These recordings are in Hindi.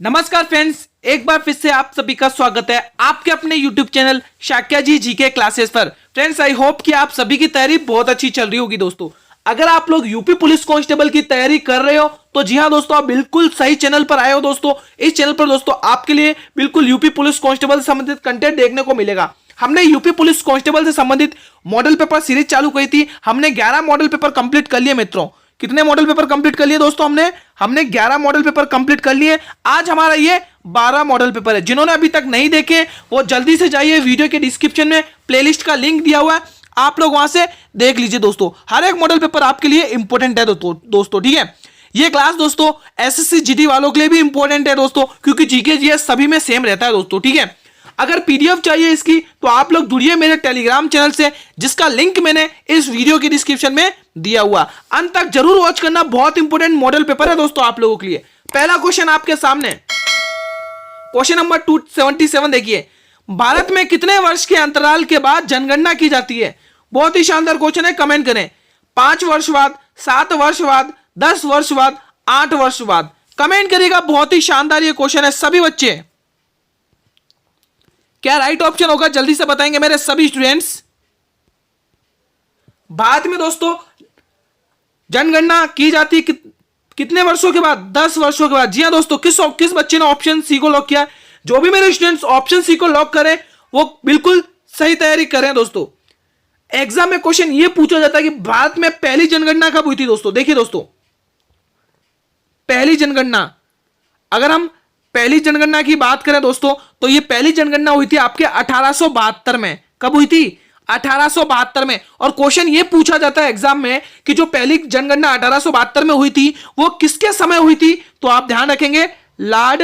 नमस्कार फ्रेंड्स, एक बार फिर से आप सभी का स्वागत है आपके अपने YouTube चैनल शाक्या जी जीके क्लासेस पर। फ्रेंड्स, आई होप कि आप सभी की तैयारी बहुत अच्छी चल रही होगी। दोस्तों, अगर आप लोग यूपी पुलिस कांस्टेबल की तैयारी कर रहे हो तो जी हाँ दोस्तों, आप बिल्कुल सही चैनल पर आए हो। दोस्तों, इस चैनल पर दोस्तों आपके लिए बिल्कुल यूपी पुलिस कांस्टेबल से संबंधित कंटेंट देखने को मिलेगा। हमने यूपी पुलिस कांस्टेबल से संबंधित मॉडल पेपर सीरीज चालू की थी। हमने 11 मॉडल पेपर कंप्लीट कर लिए मित्रों। कितने मॉडल पेपर कंप्लीट कर लिए दोस्तों? हमने 11 मॉडल पेपर कंप्लीट कर लिए। आज हमारा ये 12 मॉडल पेपर है। जिन्होंने अभी तक नहीं देखे वो जल्दी से जाइए, वीडियो के डिस्क्रिप्शन में प्लेलिस्ट का लिंक दिया हुआ है, आप लोग वहां से देख लीजिए। दोस्तों, हर एक मॉडल पेपर आपके लिए इंपॉर्टेंट है दोस्तों, ठीक है। ये क्लास दोस्तों एसएससी जीडी वालों के लिए भी इंपॉर्टेंट है दोस्तों, क्योंकि जीके जीएस सभी में सेम रहता है दोस्तों, ठीक है। अगर पीडीएफ चाहिए इसकी तो आप लोग जुड़िए मेरे टेलीग्राम चैनल से, जिसका लिंक मैंने इस वीडियो के डिस्क्रिप्शन में दिया हुआ। अंत तक जरूर वॉच करना, बहुत इंपॉर्टेंट मॉडल पेपर है दोस्तों आप लोगों के लिए। पहला क्वेश्चन आपके सामने, क्वेश्चन नंबर 277 देखिए। भारत में कितने वर्ष के अंतराल के बाद जनगणना की जाती है? बहुत ही शानदार क्वेश्चन है, कमेंट करें। 5 वर्ष बाद, 7 वर्ष बाद, 10 वर्ष बाद, 8 वर्ष बाद कमेंट करिएगा। बहुत ही शानदार ये क्वेश्चन है सभी बच्चे। क्या राइट ऑप्शन होगा जल्दी से बताएंगे मेरे सभी स्टूडेंट्स। भारत में दोस्तों जनगणना की जाती कितने वर्षों के बाद? 10 वर्षों के बाद। जी हां दोस्तों, किस बच्चे ने ऑप्शन सी को लॉक किया? जो भी मेरे स्टूडेंट्स ऑप्शन सी को लॉक करें वो बिल्कुल सही तैयारी करें। दोस्तों, एग्जाम में क्वेश्चन ये पूछा जाता है कि भारत में पहली जनगणना कब हुई थी? दोस्तों देखिए दोस्तों, पहली जनगणना, अगर हम पहली जनगणना की बात करें दोस्तों तो ये पहली जनगणना हुई थी आपके 1872 में। कब हुई थी? 1872 में। और क्वेश्चन ये पूछा जाता है एग्जाम में कि जो पहली जनगणना 1872 में हुई थी वो किसके समय हुई थी? तो आप ध्यान रखेंगे लॉर्ड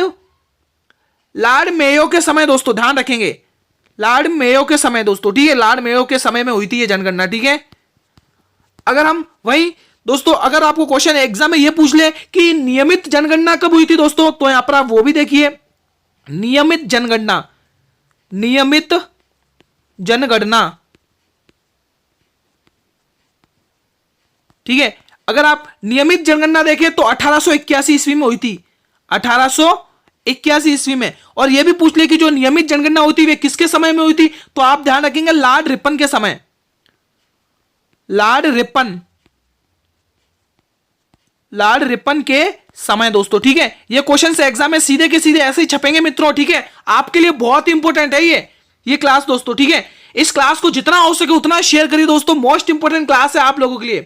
मेयो के समय। दोस्तों ध्यान रखेंगे, लॉर्ड मेयो के समय दोस्तों, ठीक है। लॉर्ड मेयो के समय में हुई थी ये जनगणना, ठीक है। अगर हम वही दोस्तों, अगर आपको क्वेश्चन एग्जाम में ये पूछ ले कि नियमित जनगणना कब हुई थी दोस्तों, तो यहां पर आप वो भी देखिए, नियमित जनगणना, नियमित जनगणना, ठीक है। अगर आप नियमित जनगणना देखें तो 1881 ईस्वी में हुई थी, 1881 ईस्वी में। और यह भी पूछ ले कि जो नियमित जनगणना होती है वे किसके समय में हुई थी, तो आप ध्यान रखेंगे लॉर्ड रिपन के समय, लॉर्ड रिपन के समय दोस्तों, ठीक है। ये क्वेश्चन से एग्जाम में सीधे के सीधे ऐसे ही छपेंगे मित्रों, ठीक है। आपके लिए बहुत इंपॉर्टेंट है ये क्लास दोस्तों, ठीक है। इस क्लास को जितना हो सके उतना शेयर करिए दोस्तों, मोस्ट इंपॉर्टेंट क्लास है आप लोगों के लिए।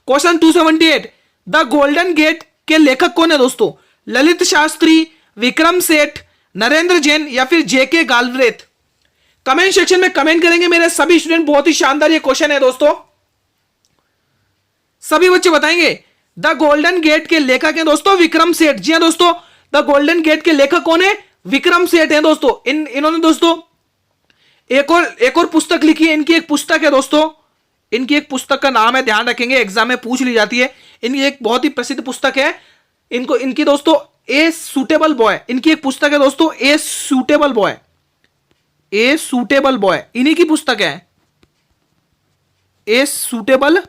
क्वेश्चन 278, द गोल्डन गेट के लेखक कौन है दोस्तों? ललित शास्त्री, विक्रम सेठ, नरेंद्र जैन या फिर जेके गाल्वरेथ? कमेंट सेक्शन में कमेंट करेंगे मेरे सभी स्टूडेंट। बहुत ही शानदार ये क्वेश्चन है दोस्तों, सभी बच्चे बताएंगे। द गोल्डन गेट के लेखक हैं दोस्तों विक्रम सेठ। जी हां दोस्तों, द गोल्डन गेट के लेखक कौन है? विक्रम सेठ हैं दोस्तों। इन्होंने दोस्तों एक और पुस्तक लिखी है। इनकी एक पुस्तक है दोस्तों, इनकी एक पुस्तक का नाम है, ध्यान रखेंगे, एग्जाम में पूछ ली जाती है। इनकी एक बहुत ही प्रसिद्ध पुस्तक है, इनकी दोस्तों ए सूटेबल बॉय, इनकी एक पुस्तक है दोस्तों a suitable boy, a suitable boy इन्हीं की पुस्तक है, ए सूटेबल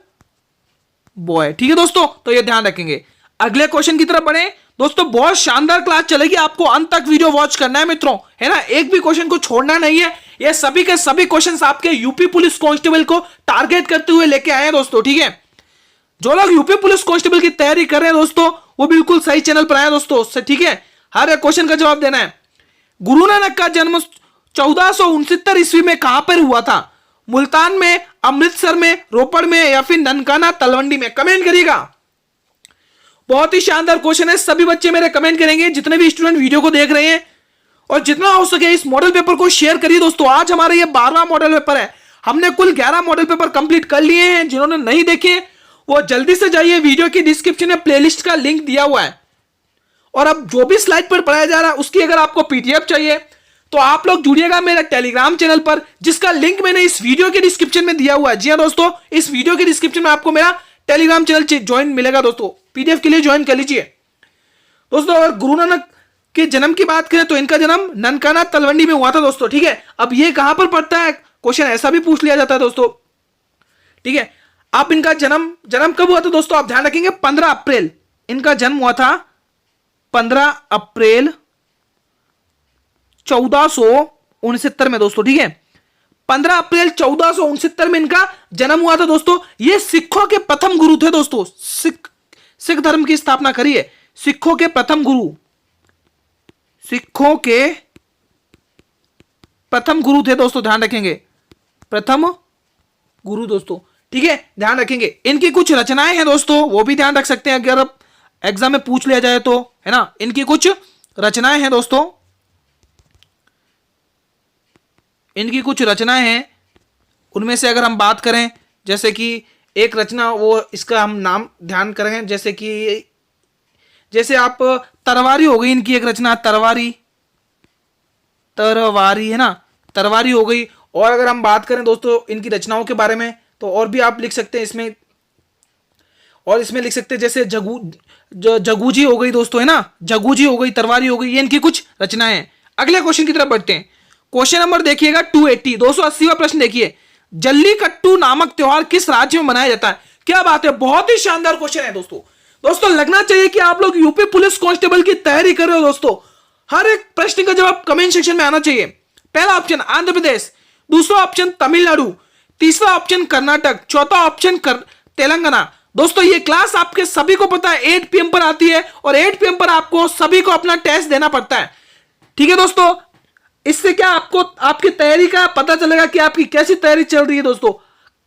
बॉय, ठीक है दोस्तों। तो ये ध्यान रखेंगे। अगले क्वेश्चन की तरफ बढ़े दोस्तों। बहुत शानदार क्लास चलेगी, आपको अंत तक वीडियो वॉच करना है मित्रों, है ना। एक भी क्वेश्चन को छोड़ना नहीं है। ये सभी के सभी क्वेश्चंस आपके यूपी पुलिस कांस्टेबल को टारगेट करते हुए लेके आए हैं दोस्तों, ठीक है। जो लोग यूपी पुलिस कांस्टेबल की तैयारी कर रहे हैं दोस्तों वो बिल्कुल सही चैनल पर आए दोस्तों, ठीक है। हर एक क्वेश्चन का जवाब देना है। गुरु नानक का जन्म 1469 ईस्वी में कहां पर हुआ था? मुल्तान में, अमृतसर में, रोपड़ में या फिर ननकाना तलवंडी में? कमेंट करिएगा। बहुत ही शानदार क्वेश्चन है, सभी बच्चे मेरे कमेंट करेंगे, जितने भी स्टूडेंट वीडियो को देख रहे हैं। और जितना हो सके इस मॉडल पेपर को शेयर करिए दोस्तों। आज हमारा ये 12वां मॉडल पेपर है। हमने कुल 11 मॉडल पेपर कंप्लीट कर लिए हैं। जिन्होंने नहीं देखे वो जल्दी से जाइए, वीडियो की डिस्क्रिप्शन में प्लेलिस्ट का लिंक दिया हुआ है। और अब जो भी स्लाइड पर पढ़ाया जा रहा है उसकी अगर आपको पीडीएफ चाहिए तो आप लोग जुड़िएगा मेरे टेलीग्राम चैनल पर, जिसका लिंक मैंने इस वीडियो के डिस्क्रिप्शन में दिया हुआ है। जी हां दोस्तों, इस वीडियो के डिस्क्रिप्शन में आपको मेरा टेलीग्राम चैनल ज्वाइन मिलेगा दोस्तों। पीडीएफ के लिए ज्वाइन कर लीजिए दोस्तों। अगर गुरु नानक के जन्म की बात करें तो इनका जन्म ननकाना तलवंडी में हुआ था दोस्तों, ठीक है। अब ये कहां पर पड़ता है, क्वेश्चन ऐसा भी पूछ लिया जाता है दोस्तों, ठीक है। आप इनका जन्म कब हुआ था दोस्तों? आप ध्यान रखेंगे 15 अप्रैल इनका जन्म हुआ था, 15 अप्रैल 1469 में दोस्तों, ठीक है। 15 अप्रैल 1469 में इनका जन्म हुआ था दोस्तों। ये सिखों के प्रथम गुरु थे दोस्तों। सिख धर्म की स्थापना करी है। सिखों के प्रथम गुरु, सिखों के प्रथम गुरु थे दोस्तों, ध्यान रखेंगे, प्रथम गुरु दोस्तों, ठीक है, ध्यान रखेंगे। इनकी कुछ रचनाएं हैं दोस्तों, वो भी ध्यान रख सकते हैं अगर एग्जाम में पूछ लिया जाए तो, है ना। इनकी कुछ रचनाएं हैं दोस्तों, इनकी कुछ रचनाएं हैं। उनमें से अगर हम बात करें, जैसे कि एक रचना, वो इसका हम नाम ध्यान करेंगे, जैसे आप तरवारी हो गई इनकी एक रचना, तरवारी है ना, तरवारी हो गई। और अगर हम बात करें दोस्तों इनकी रचनाओं के बारे में, तो और भी आप लिख सकते हैं इसमें, और इसमें लिख सकते हैं जैसे जगूजी हो गई दोस्तों, है ना, जगूजी हो गई, तरवारी हो गई, ये इनकी कुछ रचनाएं हैं। अगले क्वेश्चन की तरफ बढ़ते हैं। क्वेश्चन नंबर देखिएगा 280, 280वां प्रश्न देखिए। जल्लीकट्टू नामक त्योहार किस राज्य में मनाया जाता है? क्या बात है, बहुत ही शानदार क्वेश्चन है दोस्तों लगना चाहिए कि आप लोग यूपी पुलिस कांस्टेबल की तैयारी कर रहे हो दोस्तों। हर एक प्रश्न का जवाब कमेंट सेक्शन में आना चाहिए। पहला ऑप्शन आंध्र प्रदेश, दूसरा ऑप्शन तमिलनाडु, तीसरा ऑप्शन कर्नाटक, चौथा ऑप्शन तेलंगाना। दोस्तों ये क्लास आपके सभी को पता है 8 PM पर आती है, और 8 PM पर आपको सभी को अपना टेस्ट देना पड़ता है, ठीक है दोस्तों। इससे क्या आपको आपकी तैयारी का पता चलेगा कि आपकी कैसी तैयारी चल रही है दोस्तों।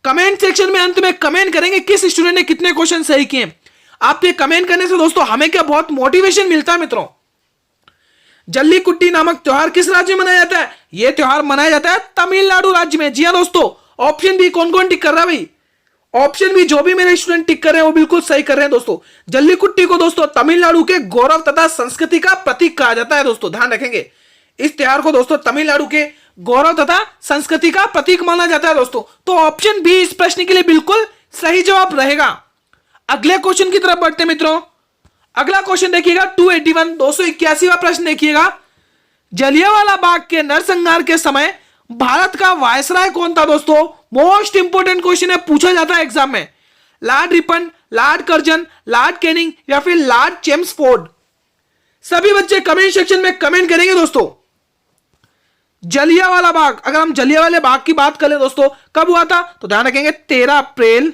कमेंट सेक्शन में अंत में कमेंट करेंगे किस स्टूडेंट ने कितने क्वेश्चन सही किए। आपके कमेंट करने से दोस्तों हमें क्या बहुत मोटिवेशन मिलता है मित्रों। जल्लीकुट्टी नामक त्योहार किस राज्य में मनाया जाता है? यह त्योहार मनाया जाता है तमिलनाडु राज्य में। जी हाँ दोस्तों, ऑप्शन बी कौन कौन टिक कर रहा है भाई? ऑप्शन बी जो भी मेरे स्टूडेंट टिक कर रहे हैं वो बिल्कुल सही कर रहे हैं दोस्तों। जल्लीकुट्टी को दोस्तों तमिलनाडु के गौरव तथा संस्कृति का प्रतीक कहा जाता है दोस्तों, ध्यान रखेंगे। इस त्योहार को दोस्तों तमिलनाडु के गौरव तथा संस्कृति का प्रतीक माना जाता है दोस्तों। तो ऑप्शन बी इस प्रश्न के लिए बिल्कुल सही जवाब रहेगा। अगले क्वेश्चन की तरफ बढ़ते मित्रों। अगला क्वेश्चन देखिएगा 281, 281वां प्रश्न देखिएगा। जलियांवाला बाग के नरसंहार के समय भारत का वायसराय कौन था दोस्तों? मोस्ट इंपोर्टेंट क्वेश्चन है, पूछा जाता है एग्जाम में। Lord Ripon, Lord Curzon, Lord Canning या फिर लॉर्ड चेम्सफोर्ड? सभी बच्चे कमेंट सेक्शन में कमेंट करेंगे दोस्तों। जलियांवाला बाग, अगर हम जलियांवाले बाग की बात करें दोस्तों, कब हुआ था? तो ध्यान रखेंगे 13 अप्रैल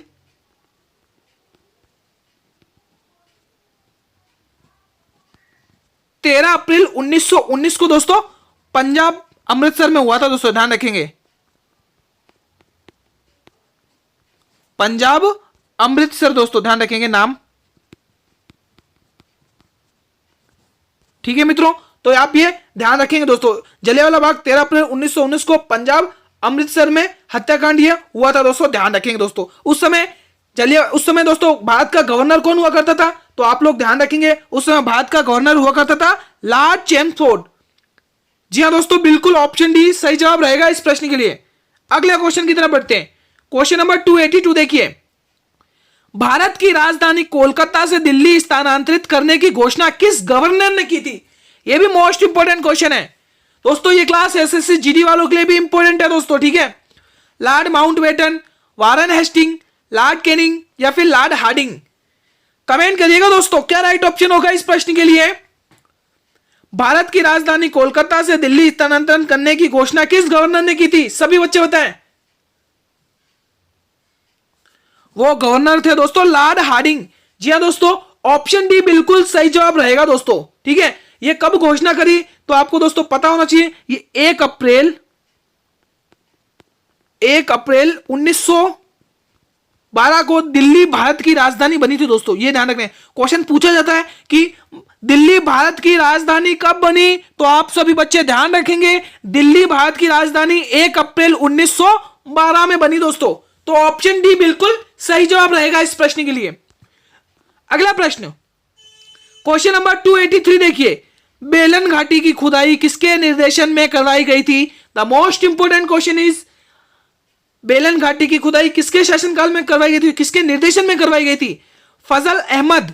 1919 को दोस्तों पंजाब अमृतसर में हुआ था दोस्तों, ध्यान रखेंगे। पंजाब अमृतसर दोस्तों, ध्यान रखेंगे नाम, ठीक है मित्रों। तो आप ये ध्यान रखेंगे दोस्तों, जलियांवाला बाग 13 अप्रैल 1919 को पंजाब अमृतसर में हत्याकांड ये हुआ था दोस्तों, ध्यान रखेंगे दोस्तों। उस समय दोस्तों भारत का गवर्नर कौन हुआ करता था? तो आप लोग ध्यान रखेंगे, उस समय भारत का गवर्नर हुआ करता था लॉर्ड चेम्सफोर्ड। जी हां दोस्तों, बिल्कुल ऑप्शन डी सही जवाब रहेगा इस प्रश्न के लिए। अगले क्वेश्चन की तरफ बढ़ते हैं। क्वेश्चन नंबर 282 देखिए। भारत की राजधानी कोलकाता से दिल्ली स्थानांतरित करने की घोषणा किस गवर्नर ने की थी? यह भी मोस्ट इंपोर्टेंट क्वेश्चन है दोस्तों। ये क्लास एसएससी जीडी वालों के लिए भी इंपोर्टेंट है दोस्तों, ठीक है। Lord Mountbatten, Warren Hasting, lord Canning या फिर लॉर्ड हार्डिंग? कमेंट करिएगा दोस्तों, क्या राइट ऑप्शन होगा इस प्रश्न के लिए। भारत की राजधानी कोलकाता से दिल्ली स्थानांतरण करने की घोषणा किस गवर्नर ने की थी? सभी बच्चे बताएं। वो गवर्नर थे दोस्तों लॉर्ड हार्डिंग। जी हां दोस्तों, ऑप्शन डी बिल्कुल सही जवाब रहेगा दोस्तों, ठीक है। ये कब घोषणा करी तो आपको दोस्तों पता होना चाहिए। ये 1 अप्रैल 1912 को दिल्ली भारत की राजधानी बनी थी दोस्तों, ये ध्यान रखना है। क्वेश्चन पूछा जाता है कि दिल्ली भारत की राजधानी कब बनी, तो आप सभी बच्चे ध्यान रखेंगे दिल्ली भारत की राजधानी 1 अप्रैल 1912 में बनी दोस्तों। तो ऑप्शन डी बिल्कुल सही जवाब रहेगा इस प्रश्न के लिए। अगला प्रश्न क्वेश्चन नंबर 283 देखिए। बेलन घाटी की खुदाई किसके निर्देशन में करवाई गई थी? The most important question is, बेलन घाटी की खुदाई किसके शासनकाल में करवाई गई थी, किसके निर्देशन में करवाई गई थी? फजल अहमद,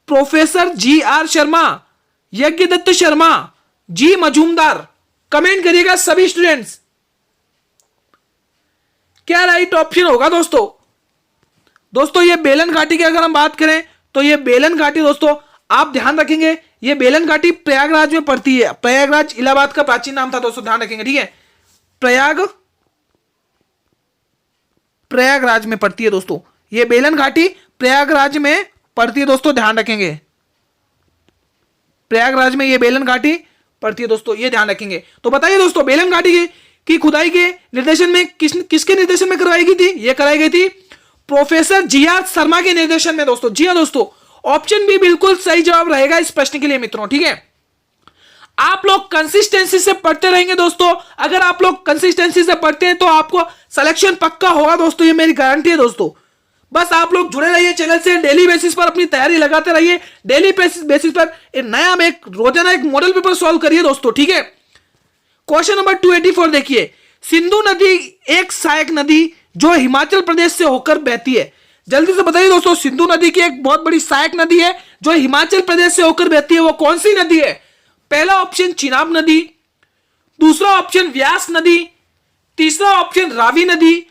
प्रोफेसर GR शर्मा, यज्ञदत्त शर्मा, जी मजूमदार? कमेंट करिएगा सभी स्टूडेंट्स, क्या राइट ऑप्शन होगा दोस्तों। ये बेलन घाटी की अगर हम बात करें तो ये बेलन घाटी दोस्तों आप ध्यान रखेंगे ये बेलन घाटी प्रयागराज में पड़ती है। प्रयागराज इलाहाबाद का प्राचीन नाम था दोस्तों, ध्यान रखेंगे, ठीक है। प्रयागराज में पड़ती है दोस्तों, ये बेलन घाटी प्रयागराज में पड़ती है दोस्तों, ध्यान रखेंगे। प्रयागराज में ये बेलन घाटी पड़ती है दोस्तों, ये ध्यान रखेंगे। तो बताइए दोस्तों, बेलन घाटी की खुदाई के निर्देशन में किसके निर्देशन में करवाई गई थी? ये कराई गई थी प्रोफेसर जी.आर. शर्मा के निर्देशन में दोस्तों। जी हाँ दोस्तों, ऑप्शन बी बिल्कुल सही जवाब रहेगा इस प्रश्न के लिए मित्रों, ठीक है। आप लोग कंसिस्टेंसी से पढ़ते रहेंगे दोस्तों। अगर आप लोग कंसिस्टेंसी से पढ़ते हैं तो आपको सिलेक्शन पक्का होगा दोस्तों, ये मेरी गारंटी है दोस्तों। बस आप लोग जुड़े रहिए चैनल से, डेली बेसिस पर अपनी तैयारी लगाते रहिए। डेली बेसिस पर एक रोजाना एक मॉडल पेपर सॉल्व करिए दोस्तों, ठीक है। क्वेश्चन नंबर 284 देखिए, सिंधु नदी एक सहायक नदी जो हिमाचल प्रदेश से होकर बहती है। जल्दी से बताइए दोस्तों, सिंधु नदी की एक बहुत बड़ी सहायक नदी है जो हिमाचल प्रदेश से होकर बहती है, वो कौन सी नदी है? पहला ऑप्शन चिनाब नदी, दूसरा ऑप्शन व्यास नदी, तीसरा ऑप्शन रावी नदी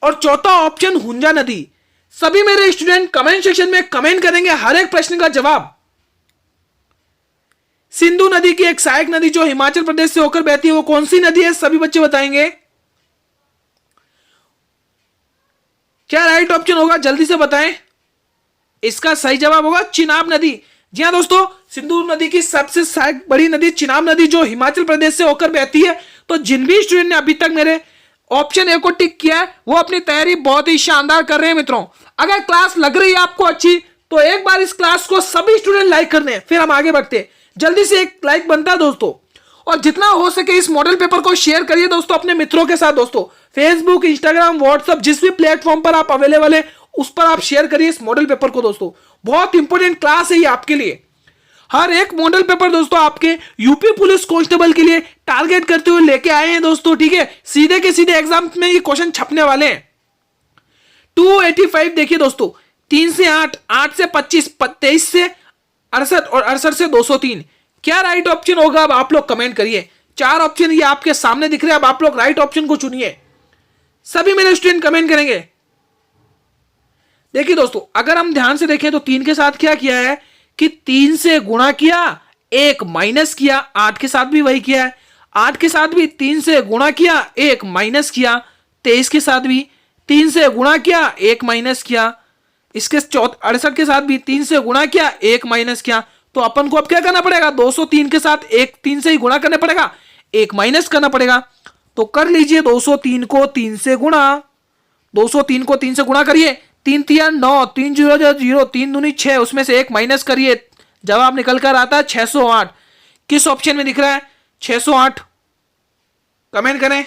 और चौथा ऑप्शन हुंजा नदी। सभी मेरे स्टूडेंट कमेंट सेक्शन में कमेंट करेंगे हर एक प्रश्न का जवाब। सिंधु नदी की एक सहायक नदी जो हिमाचल प्रदेश से होकर बहती है वो कौन सी नदी है? सभी बच्चे बताएंगे। क्या राइट ऑप्शन होगा? जल्दी से बताएं। इसका सही जवाब होगा चिनाब नदी। जी हाँ दोस्तों, सिंधु नदी की सबसे सहायक बड़ी नदी चिनाब नदी जो हिमाचल प्रदेश से होकर बहती है। तो जिन भी स्टूडेंट ने अभी तक मेरे ऑप्शन ए को टिक किया है वो अपनी तैयारी बहुत ही शानदार कर रहे हैं मित्रों। अगर क्लास लग रही है आपको अच्छी तो एक बार इस क्लास को सभी स्टूडेंट लाइक कर दें, फिर हम आगे बढ़ते हैं। जल्दी से एक लाइक बनता है दोस्तों, और जितना हो सके इस मॉडल पेपर को शेयर करिए दोस्तों अपने मित्रों के साथ दोस्तों। फेसबुक, इंस्टाग्राम, व्हाट्सएप, जिस भी प्लेटफॉर्म पर आप अवेलेबल है उस पर आप शेयर करिए इस मॉडल पेपर को दोस्तों। बहुत इंपॉर्टेंट क्लास है ये आपके लिए। हर एक मॉडल पेपर दोस्तों आपके यूपी पुलिस कांस्टेबल के लिए टारगेट करते हुए लेके आए हैं दोस्तों, ठीक है। सीधे के सीधे एग्जाम में ये क्वेश्चन छपने वाले हैं। 285 देखिए दोस्तों, 3 से 8, 8 से 25, 23 से 68 और 68 से 203। क्या राइट ऑप्शन होगा? अब आप लोग कमेंट करिए। 4 ऑप्शन ये आपके सामने दिख रहे हैं, अब आप लोग राइट ऑप्शन को चुनिए। सभी मेरे स्टूडेंट कमेंट करेंगे। देखिए दोस्तों, अगर हम ध्यान से देखें तो 3 के साथ क्या किया है कि 3 से गुणा किया, 1 माइनस किया। 8 के साथ भी वही किया है, 8 के साथ भी 3 से गुणा किया, 1 माइनस किया। 23 के साथ भी 3 से गुणा किया, 1 माइनस किया। इसके 68 के साथ भी 3 से गुणा किया, 1 माइनस किया। तो अपन को अब क्या करना पड़ेगा? 203 के साथ 3 से ही गुणा करना पड़ेगा, 1 माइनस करना पड़ेगा। तो कर लीजिए 203 को 3 से गुणा, 203 को 3 से गुणा करिए। 3 3 9, 3 0 0, 3 दूनी 6, उसमें से 1 माइनस करिए, जवाब निकल कर आता है 608। किस ऑप्शन में दिख रहा है? 608। कमेंट करें,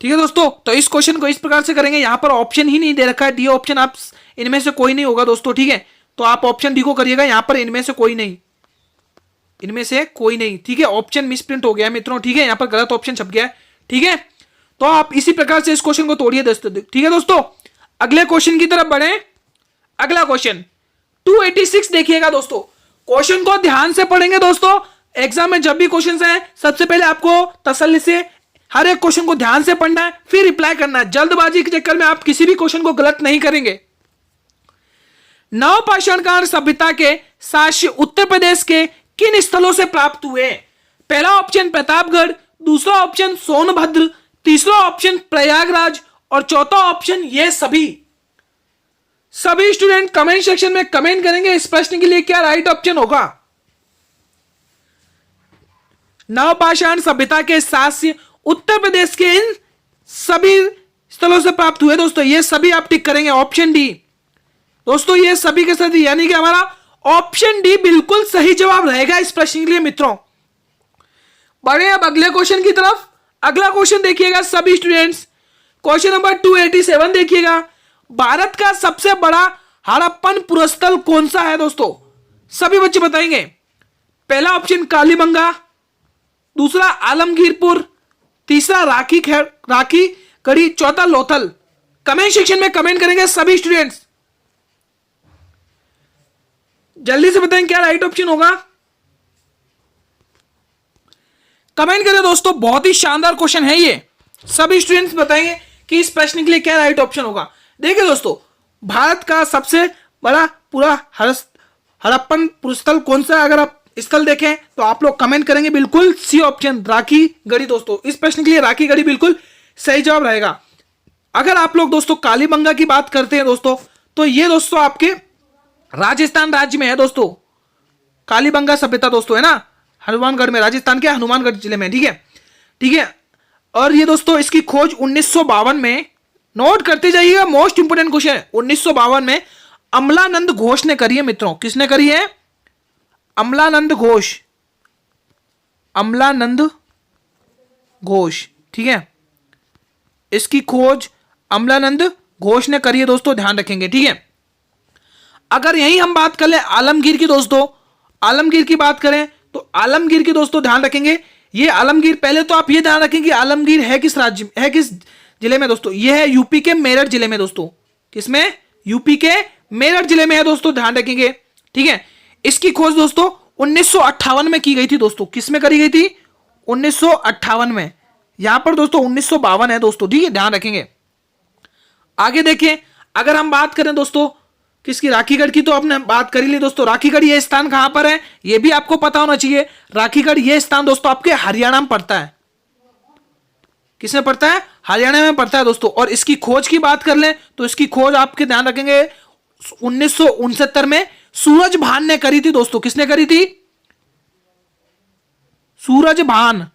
ठीक है दोस्तों। तो इस क्वेश्चन को इस प्रकार से करेंगे। यहां पर ऑप्शन ही नहीं दे रखा है, डी ऑप्शन। आप इनमें से कोई नहीं होगा दोस्तों, ठीक है। तो आप ऑप्शन डी को करिएगा, यहां पर इनमें से कोई नहीं, इनमें से कोई नहीं, ठीक है। ऑप्शन मिसप्रिंट हो गया मित्रों, ठीक है। यहां पर गलत ऑप्शन छप गया है, ठीक है। तो आप इसी प्रकार से इस क्वेश्चन को तोड़िए दोस्तों, ठीक है दोस्तों। अगले क्वेश्चन की तरफ बढ़े। अगला क्वेश्चन 286 देखिएगा दोस्तों। क्वेश्चन को ध्यान से पढ़ेंगे दोस्तों। एग्जाम में जब भी क्वेश्चन आए सबसे पहले आपको तसल्ली से हर एक क्वेश्चन को ध्यान से पढ़ना है, फिर रिप्लाई करना है। जल्दबाजी के चक्कर में आप किसी भी क्वेश्चन को गलत नहीं करेंगे। नवपाषाण काल सभ्यता के साक्ष्य उत्तर प्रदेश के किन स्थलों से प्राप्त हुए? पहला ऑप्शन प्रतापगढ़, दूसरा ऑप्शन सोनभद्र, तीसरा ऑप्शन प्रयागराज और चौथा ऑप्शन ये सभी। सभी स्टूडेंट कमेंट सेक्शन में कमेंट करेंगे इस प्रश्न के लिए क्या राइट ऑप्शन होगा। नवपाषाण सभ्यता के साक्ष्य उत्तर प्रदेश के इन सभी स्थलों से प्राप्त हुए दोस्तों, ये सभी आप टिक करेंगे ऑप्शन डी दोस्तों। ये सभी के साथ यानी कि हमारा ऑप्शन डी बिल्कुल सही जवाब रहेगा इस प्रश्न के लिए मित्रों। बढ़े अब अगले क्वेश्चन की तरफ। अगला क्वेश्चन देखिएगा सभी स्टूडेंट्स, क्वेश्चन नंबर 287 देखिएगा। भारत का सबसे बड़ा हड़प्पन पुरस्थल कौन सा है दोस्तों? सभी बच्चे बताएंगे। पहला ऑप्शन कालीबंगा, दूसरा आलमगीरपुर, तीसरा राखी कड़ी, चौथा लोथल। कमेंट सेक्शन में कमेंट करेंगे सभी स्टूडेंट्स। जल्दी से बताएं क्या राइट ऑप्शन होगा। कमेंट करें दोस्तों, बहुत ही शानदार क्वेश्चन है ये। सभी स्टूडेंट्स बताएंगे कि इस प्रश्न के लिए क्या राइट ऑप्शन होगा। देखिए दोस्तों, भारत का सबसे बड़ा पूरा हड़प्पन स्थल कौन सा है? अगर आप स्थल देखें तो आप लोग कमेंट करेंगे बिल्कुल सी ऑप्शन, राखी गढ़ी। दोस्तों इस प्रश्न के लिए राखी गढ़ी बिल्कुल सही जवाब रहेगा। अगर आप लोग दोस्तों कालीबंगा की बात करते हैं दोस्तों, तो ये दोस्तों आपके राजस्थान राज्य में है दोस्तों, कालीबंगा सभ्यता दोस्तों है ना, हनुमानगढ़ में, राजस्थान के हनुमानगढ़ जिले में। ठीक है, ठीक है। और ये दोस्तों इसकी खोज 1952 में, नोट करते जाइएगा, मोस्ट इंपोर्टेंट क्वेश्चन है, 1952 में अमलानंद घोष ने करी है मित्रों। किसने करी है? अमलानंद घोष, अमलानंद घोष। ठीक है, इसकी खोज अमलानंद घोष ने करी है दोस्तों, ध्यान रखेंगे। ठीक है, अगर यही हम बात कर ले आलमगीर की दोस्तों, आलमगीर की बात करें तो आलमगीर की दोस्तों ध्यान रखेंगे, ये आलमगीर, पहले तो आप ये ध्यान रखेंगे कि आलमगीर है किस राज्य में, है किस जिले में दोस्तों? ये है यूपी के मेरठ जिले में दोस्तों। किसमें? यूपी के मेरठ जिले में है दोस्तों, ध्यान रखेंगे। ठीक है, इसकी खोज दोस्तों 1958 में की गई थी दोस्तों। किसमें करी गई थी? 1958 में। यहां पर दोस्तों 1952 है दोस्तों। ठीक है, ध्यान रखेंगे। आगे देखिए, अगर हम बात करें दोस्तों किसकी, राखीगढ़ की तो आपने बात कर ही ली दोस्तों। राखीगढ़ ये स्थान कहां पर है, ये भी आपको पता होना चाहिए। राखीगढ़ ये स्थान दोस्तों आपके हरियाणा में पड़ता है। किसमें पड़ता है? हरियाणा में पड़ता है दोस्तों। और इसकी खोज की बात कर लें तो इसकी खोज आपके ध्यान रखेंगे 1969 में सूरजभान ने करी थी दोस्तों। किसने करी थी? सूरजभान।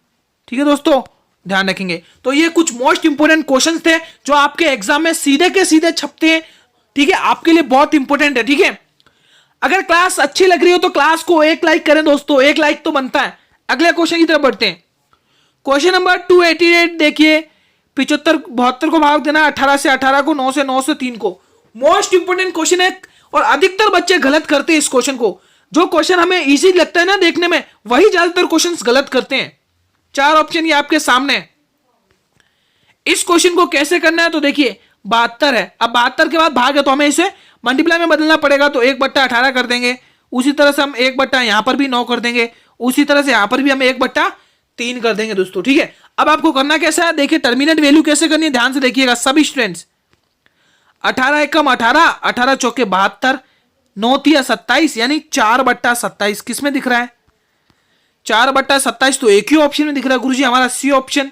ठीक है दोस्तों, ध्यान रखेंगे। तो ये कुछ मोस्ट इंपोर्टेंट क्वेश्चंस थे जो आपके एग्जाम में सीधे के सीधे छपते हैं। ठीक है, आपके लिए बहुत इंपॉर्टेंट है। ठीक है, अगर क्लास अच्छी लग रही हो तो क्लास को एक लाइक करें दोस्तों, एक लाइक तो बनता है। अगले क्वेश्चन की तरफ बढ़ते हैं। क्वेश्चन नंबर 288 देखिए, 75 72 को भाग देना 18 से 18 को, 9 से 9 से 3 को। मोस्ट इंपोर्टेंट क्वेश्चन है और अधिकतर बच्चे गलत करते हैं इस क्वेश्चन को। जो क्वेश्चन हमें इजी लगता है ना देखने में, वही ज्यादातर क्वेश्चन गलत करते हैं। 4 ऑप्शन ये आपके सामने। इस क्वेश्चन को कैसे करना है तो देखिए, 72 है, अब 72 के बाद भाग है तो हमें इसे मल्टीप्लाई में बदलना पड़ेगा, तो 1/18 कर देंगे। उसी तरह से हम 1/, यहां पर भी 9 कर देंगे, उसी तरह से यहां पर भी हम 1/3 कर देंगे दोस्तों। ठीक है, अब आपको करना कैसा है देखिए, टर्मिनेट वैल्यू कैसे करनी है ध्यान से देखिएगा सभी स्टूडेंट्स। 18 एकम 18, 18 चौके 72, 9 तिया 27, यानी 4/27। किसमें दिख रहा है? 4/27 तो एक ही ऑप्शन में दिख रहा है गुरुजी, हमारा सी ऑप्शन।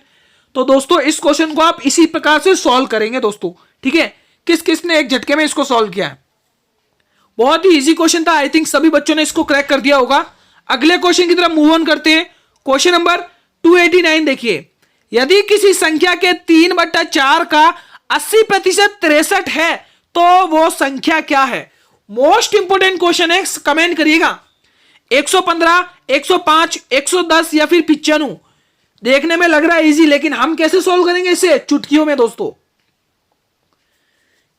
तो दोस्तों इस क्वेश्चन को आप इसी प्रकार से सॉल्व करेंगे दोस्तों। ठीक है, किस किस ने एक झटके में इसको सॉल्व किया है? बहुत ही इजी क्वेश्चन था, आई थिंक सभी बच्चों ने इसको क्रैक कर दिया होगा। अगले क्वेश्चन की तरफ मूव ऑन करते हैं। क्वेश्चन नंबर 289 देखिए, यदि किसी संख्या के 3/4 का 80% 63 है तो वो संख्या क्या है? मोस्ट इंपोर्टेंट क्वेश्चन है, कमेंट करिएगा। 115, 105, 110 या फिर 95। देखने में लग रहा है इजी, लेकिन हम कैसे सॉल्व करेंगे इसे? चुटकियों में दोस्तों।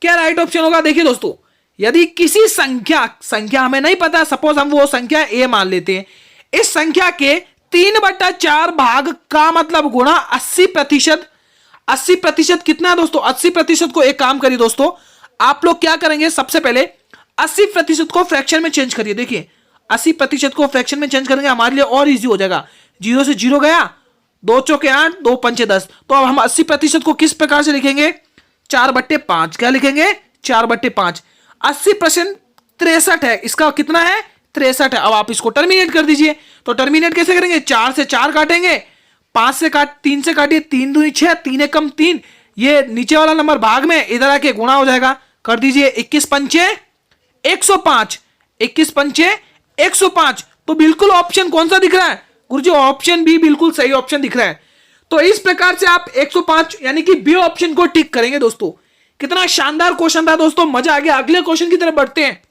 क्या राइट ऑप्शन होगा? देखिए दोस्तों, यदि किसी संख्या हमें नहीं पता, सपोज हम वो संख्या ए मान लेते हैं, इस संख्या के 3/4 भाग का मतलब गुणा 80%। 80% कितना है दोस्तों? 80% को एक काम करिए दोस्तों, आप लोग क्या करेंगे, सबसे पहले 80% को फ्रैक्शन में चेंज करिए। देखिए 80% को फ्रैक्शन में चेंज करेंगे, हमारे लिए और इजी हो जाएगा। 0 से 0 गया, 2 चौके 8, 2 पंचे 10। तो अब हम 80% को किस प्रकार से लिखेंगे? 4/5। क्या लिखेंगे? 4/5। 80% 63 है, इसका कितना है? 63 है। अब आप इसको टर्मिनेट कर दीजिए। तो टर्मिनेट कैसे करेंगे? 4 से 4 काटेंगे, 3 से काटिए, 3 दूनी 6, 3 एकम 3। ये नीचे वाला नंबर भाग में, इधर आके गुणा हो जाएगा। कर दीजिए 21 पंचे 105, 21 पंचे 105। तो बिल्कुल ऑप्शन कौन सा दिख रहा है गुरुजी? ऑप्शन बी बिल्कुल सही ऑप्शन दिख रहा है। तो इस प्रकार से आप 105 यानी कि बी ऑप्शन को टिक करेंगे दोस्तों। कितना शानदार क्वेश्चन था दोस्तों, मजा आ गया। अगले क्वेश्चन की तरफ बढ़ते हैं।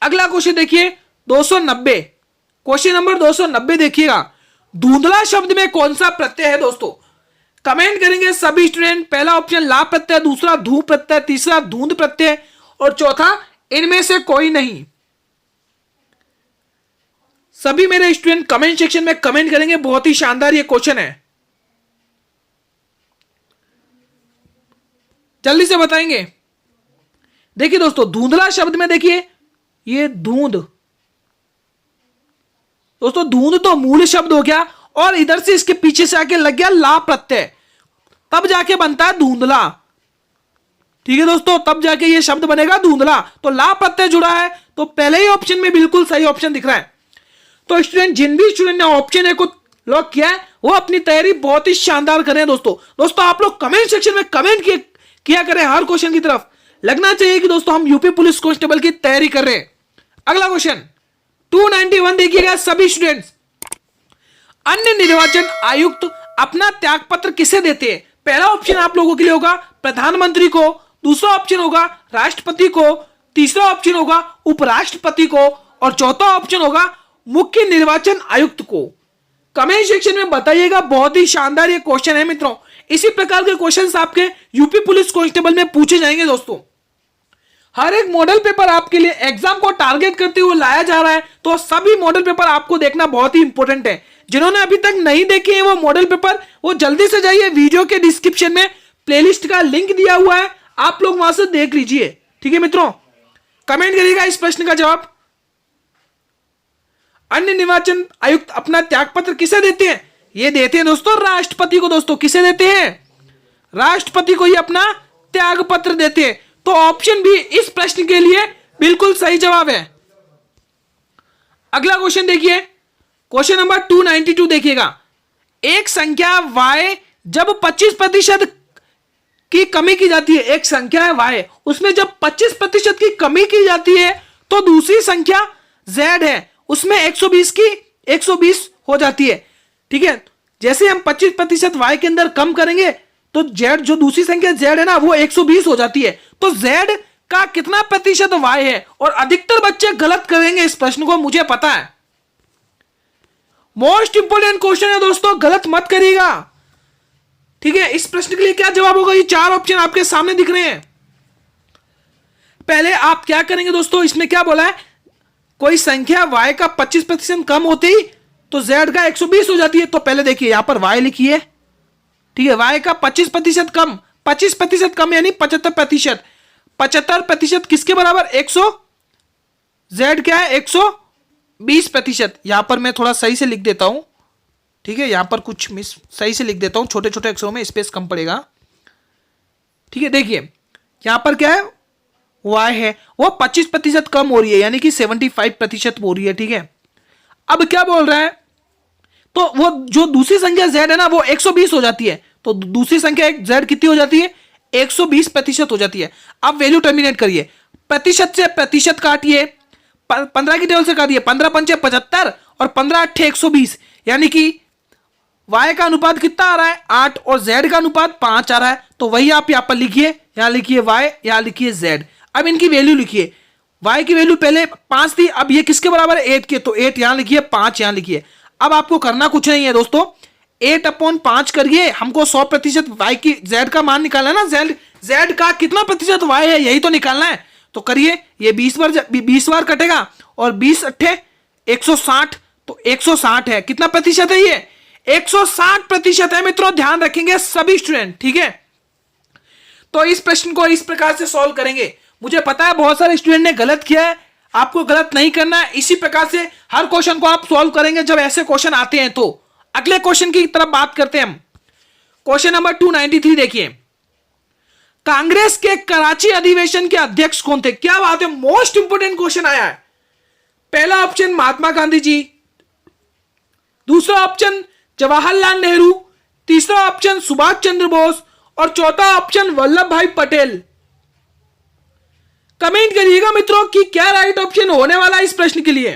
अगला क्वेश्चन देखिए 290। क्वेश्चन नंबर 290 देखिएगा, धुंधला शब्द में कौन सा प्रत्यय है दोस्तों? कमेंट करेंगे सभी स्टूडेंट। पहला ऑप्शन ला प्रत्यय, दूसरा धू प्रत्यय, तीसरा धुंध प्रत्यय और चौथा इनमें से कोई नहीं। सभी मेरे स्टूडेंट कमेंट सेक्शन में कमेंट करेंगे। बहुत ही शानदार ये क्वेश्चन है, जल्दी से बताएंगे। देखिए दोस्तों, धुंधला शब्द में देखिए ये धुंध, दोस्तों धुंध तो मूल शब्द हो गया और इधर से इसके पीछे से आके लग गया ला प्रत्यय, तब जाके बनता है धुंधला। ठीक है दोस्तों, तब जाके ये शब्द बनेगा धुंधला। तो ला प्रत्यय जुड़ा है, तो पहले ही ऑप्शन में बिल्कुल सही ऑप्शन दिख रहा है। तो स्टूडेंट, जिन भी स्टूडेंट ने ऑप्शन ए को लॉक किया है वो अपनी तैयारी बहुत ही शानदार करें दोस्तों। दोस्तों आप लोग कमेंट सेक्शन में कमेंट किया करें हर क्वेश्चन की तरफ। लगना चाहिए कि दोस्तों हम यूपी पुलिस कांस्टेबल की तैयारी कर रहे हैं। अगला क्वेश्चन 291 देखिएगा सभी स्टूडेंट्स। अन्य निर्वाचन आयुक्त अपना त्यागपत्र किसे देते हैं? पहला ऑप्शन आप लोगों के लिए होगा प्रधानमंत्री को, दूसरा ऑप्शन होगा राष्ट्रपति को, तीसरा ऑप्शन होगा उपराष्ट्रपति को और चौथा ऑप्शन होगा मुख्य निर्वाचन आयुक्त को। कमेंट सेक्शन में बताइएगा। बहुत ही शानदार ये क्वेश्चन है मित्रों। इसी प्रकार के क्वेश्चंस आपके यूपी पुलिस कांस्टेबल में पूछे जाएंगे दोस्तों। हर एक मॉडल पेपर आपके लिए एग्जाम को टारगेट करते हुए लाया जा रहा है, तो सभी मॉडल पेपर आपको देखना बहुत ही इंपॉर्टेंट है। जिन्होंने अभी तक नहीं देखे हैं वो मॉडल पेपर, वो जल्दी से जाइए, वीडियो के डिस्क्रिप्शन में प्लेलिस्ट का लिंक दिया हुआ है, आप लोग वहां से देख लीजिए। ठीक है मित्रों, कमेंट करिएगा इस प्रश्न का जवाब। अन्य निर्वाचन आयुक्त अपना त्यागपत्र किसे देते हैं? ये देते हैं दोस्तों राष्ट्रपति को। दोस्तों किसे देते हैं? राष्ट्रपति को ही अपना त्यागपत्र देते हैं। तो ऑप्शन बी इस प्रश्न के लिए बिल्कुल सही जवाब है। अगला क्वेश्चन देखिए, क्वेश्चन नंबर 292 देखिएगा। एक संख्या y जब 25% की कमी की जाती है, एक संख्या है y, उसमें जब 25% की कमी की जाती है तो दूसरी संख्या z है, उसमें 120 की 120 हो जाती है। ठीक है, जैसे हम 25% y के अंदर कम करेंगे तो z, जो दूसरी संख्या z है ना, वो 120 हो जाती है। तो z का कितना प्रतिशत y है? और अधिकतर बच्चे गलत करेंगे इस प्रश्न को, मुझे पता है। मोस्ट इंपोर्टेंट क्वेश्चन है दोस्तों, गलत मत करिएगा। ठीक है, इस प्रश्न के लिए क्या जवाब होगा? ये चार ऑप्शन आपके सामने दिख रहे हैं। पहले आप क्या करेंगे दोस्तों, इसमें क्या बोला है, कोई संख्या y का 25% कम होते ही तो z का 120 हो जाती है। तो पहले देखिए यहां पर y लिखिए। ठीक है, y का 25% कम, 25% कम यानी 75%। 75% किसके बराबर? 100। z क्या है? 120%। यहां पर मैं थोड़ा सही से लिख देता हूं। ठीक है, यहां पर कुछ मिस सही से लिख देता हूं, छोटे छोटे अक्षरों में स्पेस कम पड़ेगा। ठीक है, देखिए यहां पर क्या है, y है वो 25% कम हो रही है, यानी कि 75% हो रही है। ठीक है, अब क्या बोल रहा है, तो वो जो दूसरी संख्या z है ना, वो 120 हो जाती है। तो दूसरी संख्या z कितनी हो जाती है? 120% हो जाती है। अब वैल्यू टर्मिनेट करिए, प्रतिशत से प्रतिशत काटिए, 15 की टेबल से काटिए, 15 पंचे 75 और 15 अट्ठे 120, यानी कि y का अनुपात कितना आ रहा है? 8 और z का अनुपात 5 आ रहा है। तो वही आप यहां पर लिखिए, यहां लिखिए y, यहां लिखिए z। अब इनकी वैल्यू लिखिए, y की वैल्यू पहले 5 थी, अब ये किसके बराबर है? 8 के। तो 8 यहां लिखिए, 5 यहां लिखिए। अब आपको करना कुछ नहीं है दोस्तों, 8/5 करिए, हमको 100% y की z का मान निकालना है ना, z का कितना प्रतिशत y है यही तो निकालना है। तो करिए, ये 20 बार कटेगा और 20 अट्ठे 160, तो 160 है। कितना प्रतिशत है ये? 160% है मित्रों, ध्यान रखेंगे सभी स्टूडेंट। ठीक है, तो इस प्रश्न को इस प्रकार से सॉल्व करेंगे। मुझे पता है बहुत सारे स्टूडेंट ने गलत किया है, आपको गलत नहीं करना है। इसी प्रकार से हर क्वेश्चन को आप सॉल्व करेंगे जब ऐसे क्वेश्चन आते हैं। तो अगले क्वेश्चन की तरफ बात करते हैं हम। क्वेश्चन नंबर 293 देखिए, कांग्रेस के कराची अधिवेशन के अध्यक्ष कौन थे? क्या बात है, मोस्ट इंपोर्टेंट क्वेश्चन आया है। पहला ऑप्शन महात्मा गांधी जी, दूसरा ऑप्शन जवाहरलाल नेहरू, तीसरा ऑप्शन सुभाष चंद्र बोस और चौथा ऑप्शन वल्लभ भाई पटेल। कमेंट करिएगा मित्रों कि क्या राइट ऑप्शन होने वाला है इस प्रश्न के लिए।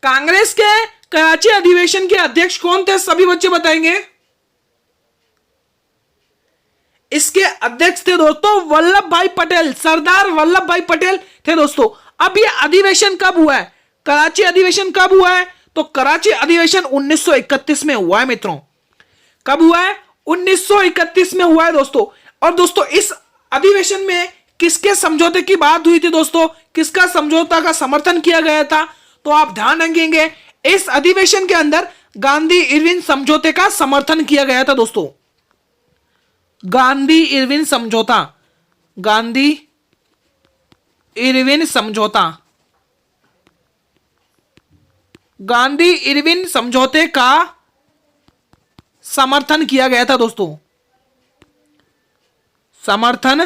कांग्रेस के कराची अधिवेशन के अध्यक्ष कौन थे? सभी बच्चे बताएंगे। इसके अध्यक्ष थे दोस्तों वल्लभ भाई पटेल, सरदार वल्लभ भाई पटेल थे दोस्तों। अब ये अधिवेशन कब हुआ है? कराची अधिवेशन कब हुआ है? तो कराची अधिवेशन 1931 में हुआ है मित्रों। कब हुआ है? 1931 में हुआ है दोस्तों। और दोस्तों इस अधिवेशन में किसके समझौते की बात हुई थी दोस्तों? किसका समझौता का समर्थन किया गया था? तो आप ध्यान रखेंगे, इस अधिवेशन के अंदर गांधी इरविन समझौते का समर्थन किया गया था दोस्तों। गांधी इरविन समझौता, गांधी इरविन समझौता, गांधी इरविन समझौते का समर्थन किया गया था दोस्तों। समर्थन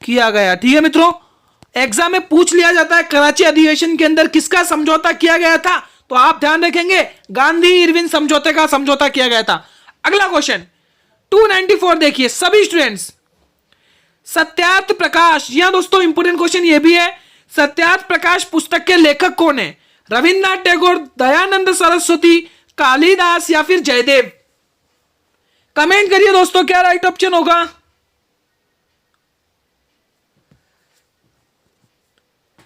किया गया। ठीक है मित्रों, एग्जाम में पूछ लिया जाता है कराची अधिवेशन के अंदर किसका समझौता किया गया था, तो आप ध्यान रखेंगे गांधी इरविन समझौते का समझौता किया गया था। अगला क्वेश्चन 294 देखिए सभी स्टूडेंट्स। सत्यार्थ प्रकाश, यहां दोस्तों इंपोर्टेंट क्वेश्चन ये भी है, सत्यार्थ प्रकाश पुस्तक के लेखक कौन है? रविन्द्रनाथ टैगोर, दयानंद सरस्वती, कालिदास या फिर जयदेव? कमेंट करिए दोस्तों क्या राइट ऑप्शन होगा।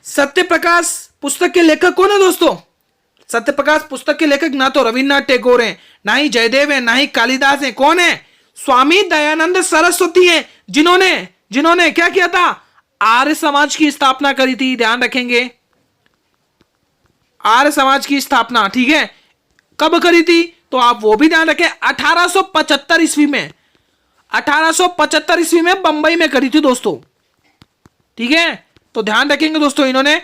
सत्य प्रकाश पुस्तक के लेखक कौन है दोस्तों? सत्य प्रकाश पुस्तक के लेखक ना तो रविन्द्रनाथ टैगोर हैं, ना ही जयदेव हैं, ना ही कालिदास हैं। कौन है? स्वामी दयानंद सरस्वती हैं, जिन्होंने क्या किया था? आर्य समाज की स्थापना करी थी। ध्यान रखेंगे आर्य समाज की स्थापना, ठीक है, कब करी थी तो आप वो भी ध्यान रखें, 1875 ईस्वी में, 1875 ईस्वी में बंबई में करी थी दोस्तों। ठीक है, तो ध्यान रखेंगे दोस्तों, इन्होंने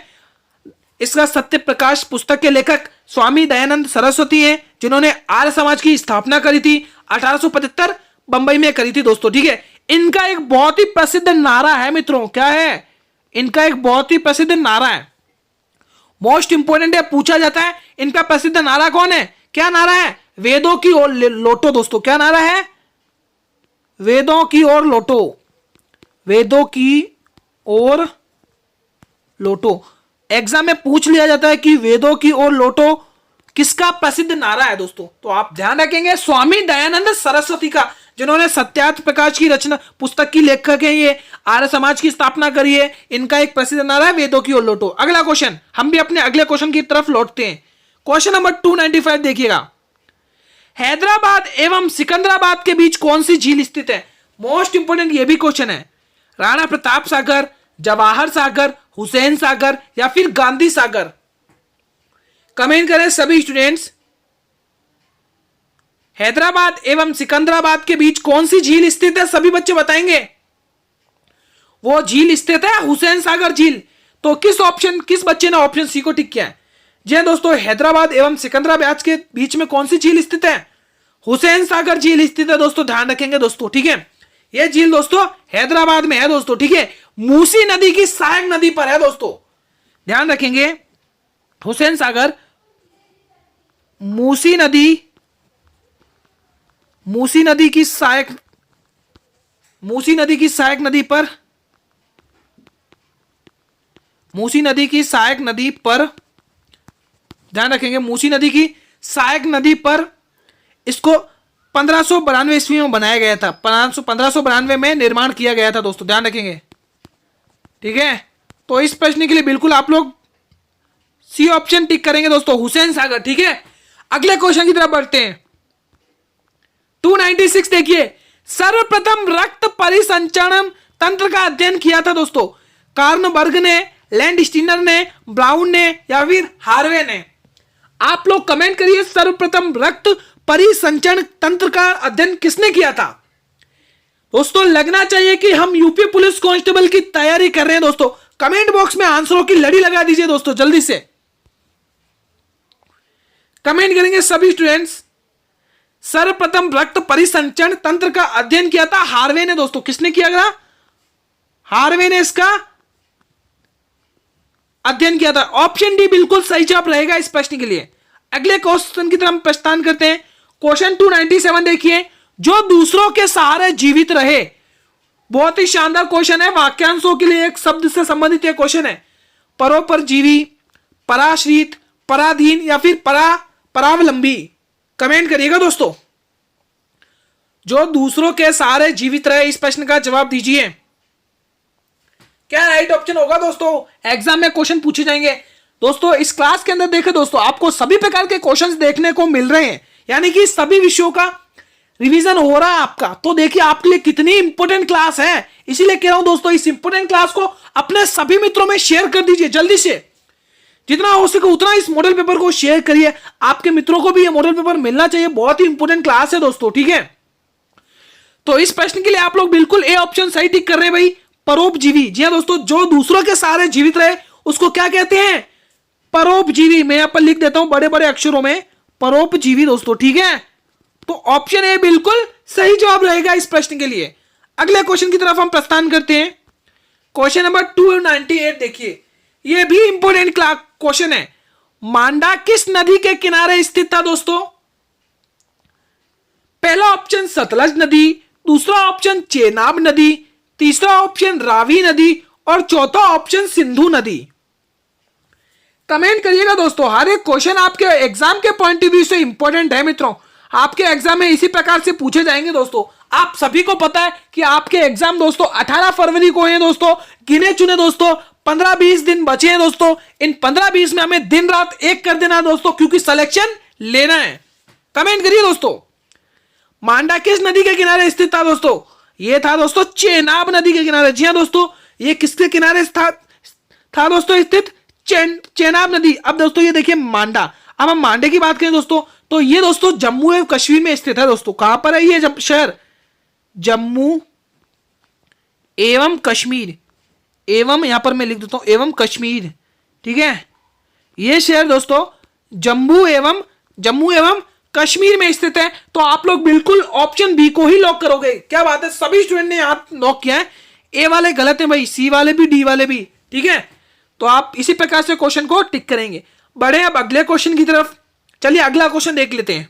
इसका सत्य प्रकाश पुस्तक के लेखक स्वामी दयानंद सरस्वती हैं, जिन्होंने आर्य समाज की स्थापना करी थी 1875 बंबई में करी थी दोस्तों। ठीक है, इनका एक बहुत ही प्रसिद्ध नारा है मित्रों, क्या है? इनका एक बहुत ही प्रसिद्ध नारा है, मोस्ट इंपोर्टेंट है, पूछा जाता है इनका प्रसिद्ध नारा कौन है? क्या नारा है? वेदों की ओर लौटो दोस्तों। क्या नारा है? वेदों की ओर लौटो, वेदों की ओर लौटो। एग्जाम में पूछ लिया जाता है कि वेदों की ओर लौटो किसका प्रसिद्ध नारा है दोस्तों, तो आप ध्यान रखेंगे स्वामी दयानंद सरस्वती का, जिन्होंने सत्यार्थ प्रकाश की रचना पुस्तक की लेखक है, ये आर्य समाज की स्थापना करी है। इनका एक प्रसिद्ध नारा है वेदों की ओर लौटो। अगला क्वेश्चन, हम भी अपने अगले क्वेश्चन की तरफ लौटते हैं। क्वेश्चन नंबर 295 देखिएगा, हैदराबाद एवं सिकंदराबाद के बीच कौन सी झील स्थित है? मोस्ट इंपोर्टेंट ये भी क्वेश्चन है। राणा प्रताप सागर, जवाहर सागर, हुसैन सागर या फिर गांधी सागर? कमेंट करें सभी स्टूडेंट्स। हैदराबाद एवं सिकंदराबाद के बीच कौन सी झील स्थित है? सभी बच्चे बताएंगे। वो झील स्थित है हुसैन सागर झील। तो किस बच्चे ने ऑप्शन सी को टिक किया है? जी हाँ दोस्तों, हैदराबाद एवं सिकंदराबाद के बीच में कौन सी झील स्थित है? हुसैन सागर झील स्थित है दोस्तों। ध्यान रखेंगे दोस्तों, ठीक है, यह झील दोस्तों हैदराबाद में है दोस्तों। ठीक है, मूसी नदी की सहायक नदी पर है दोस्तों। ध्यान रखेंगे, हुसैन सागर मूसी नदी की सहायक नदी पर ध्यान रखेंगे, मूसी नदी की सहायक नदी पर इसको 1592 ईस्वी में बनाया गया था। 1592 में निर्माण किया गया था दोस्तों। ध्यान रखेंगे, ठीक है। तो इस प्रश्न के लिए बिल्कुल आप लोग सी ऑप्शन टिक करेंगे दोस्तों, हुसैन सागर। ठीक है, अगले क्वेश्चन की तरफ बढ़ते हैं। 296 देखिए, सर्वप्रथम रक्त परिसंचरण तंत्र का अध्ययन किया था दोस्तों। कार्नबर्ग ने, लैंडस्टीनर ने, ब्राउन ने या फिर हार्वे ने? आप लोग कमेंट करिए, सर्वप्रथम रक्त परिसंचरण तंत्र का अध्ययन किसने किया था? दोस्तों लगना चाहिए कि हम यूपी पुलिस कांस्टेबल की तैयारी कर रहे हैं दोस्तों। कमेंट बॉक्स में आंसरों की लड़ी लगा दीजिए दोस्तों, जल्दी से कमेंट करेंगे सभी स्टूडेंट्स। सर्वप्रथम रक्त परिसंचरण तंत्र का अध्ययन किया था हार्वे ने दोस्तों। किसने किया था? हार्वे ने इसका अध्ययन किया था। ऑप्शन डी बिल्कुल सही जवाब रहेगा इस प्रश्न के लिए। अगले क्वेश्चन की तरफ प्रस्थान करते हैं। क्वेश्चन 297 देखिए, जो दूसरों के सहारे जीवित रहे। बहुत ही शानदार क्वेश्चन है, वाक्यांशों के लिए एक शब्द से संबंधित यह क्वेश्चन है। परोपजीवी, पराश्रित, पराधीन या फिर परावलंबी? कमेंट करिएगा दोस्तों। जो दूसरों के सहारे जीवित रहे, इस प्रश्न का जवाब दीजिए। क्या राइट ऑप्शन होगा दोस्तों? एग्जाम में क्वेश्चन पूछे जाएंगे दोस्तों। इस क्लास के अंदर देखें दोस्तों, आपको सभी प्रकार के क्वेश्चंस देखने को मिल रहे हैं, यानी कि सभी विषयों का रिवीजन हो रहा है आपका। तो देखिए आपके लिए कितनी इंपॉर्टेंट क्लास है, इसीलिए कह रहा हूं दोस्तों, इस इंपॉर्टेंट क्लास को अपने सभी मित्रों में शेयर कर दीजिए जल्दी से। जितना हो सके उतना इस मॉडल पेपर को शेयर करिए, आपके मित्रों को भी ये मॉडल पेपर मिलना चाहिए। बहुत ही इंपॉर्टेंट क्लास है दोस्तों, ठीक है। तो इस प्रश्न के लिए आप लोग बिल्कुल ए ऑप्शन सही टिक कर रहे हैं भाई, परोपजीवी। जी हाँ दोस्तों, जो दूसरों के सहारे जीवित रहे उसको क्या कहते हैं? परोपजीवी। मैं यहां पर लिख देता हूं बड़े बड़े अक्षरों में, परोपजीवी दोस्तों, ठीक है। तो ऑप्शन ए बिल्कुल सही जवाब रहेगा इस प्रश्न के लिए। अगले क्वेश्चन की तरफ हम प्रस्थान करते हैं। क्वेश्चन नंबर 298 देखिए, यह भी इंपॉर्टेंट क्वेश्चन है। मांडा किस नदी के किनारे स्थित था दोस्तों? पहला ऑप्शन सतलज नदी, दूसरा ऑप्शन चेनाब नदी, तीसरा ऑप्शन रावी नदी और चौथा ऑप्शन सिंधु नदी। कमेंट करिएगा दोस्तों। हर एक क्वेश्चन आपके एग्जाम के पॉइंट ऑफ व्यू से इंपॉर्टेंट है मित्रों। आपके एग्जाम में इसी प्रकार से पूछे जाएंगे दोस्तों। आप सभी को पता है कि आपके एग्जाम दोस्तों 18 फरवरी को है दोस्तों। गिने चुने दोस्तों 15-20 दिन बचे हैं दोस्तों। इन 15-20 में हमें दिन रात एक कर देना दोस्तों, क्योंकि सिलेक्शन लेना है। कमेंट करिए दोस्तों। मांडा किस नदी के किनारे स्थित था दोस्तों? यह था दोस्तों चेनाब नदी के किनारे। जी हाँ दोस्तों, ये किसके किनारे था दोस्तों स्थित? चेनाब नदी। अब दोस्तों ये देखिए मांडा। अब हम मांडे की बात करें दोस्तों, तो ये दोस्तों जम्मू एवं कश्मीर में स्थित है दोस्तों। कहां पर है ये शहर? जम्मू एवं कश्मीर, एवं यहां पर मैं लिख देता हूं एवं कश्मीर, ठीक है। ये शहर दोस्तों जम्मू एवं कश्मीर में स्थित है। तो आप लोग बिल्कुल ऑप्शन बी को ही लॉक करोगे। क्या बात है, सभी स्टूडेंट ने यहां लॉक किया है। ए वाले गलत है भाई, सी वाले भी, डी वाले भी, ठीक है। तो आप इसी प्रकार से क्वेश्चन को टिक करेंगे। बढ़े अब अगले क्वेश्चन की तरफ। चलिए अगला क्वेश्चन देख लेते हैं।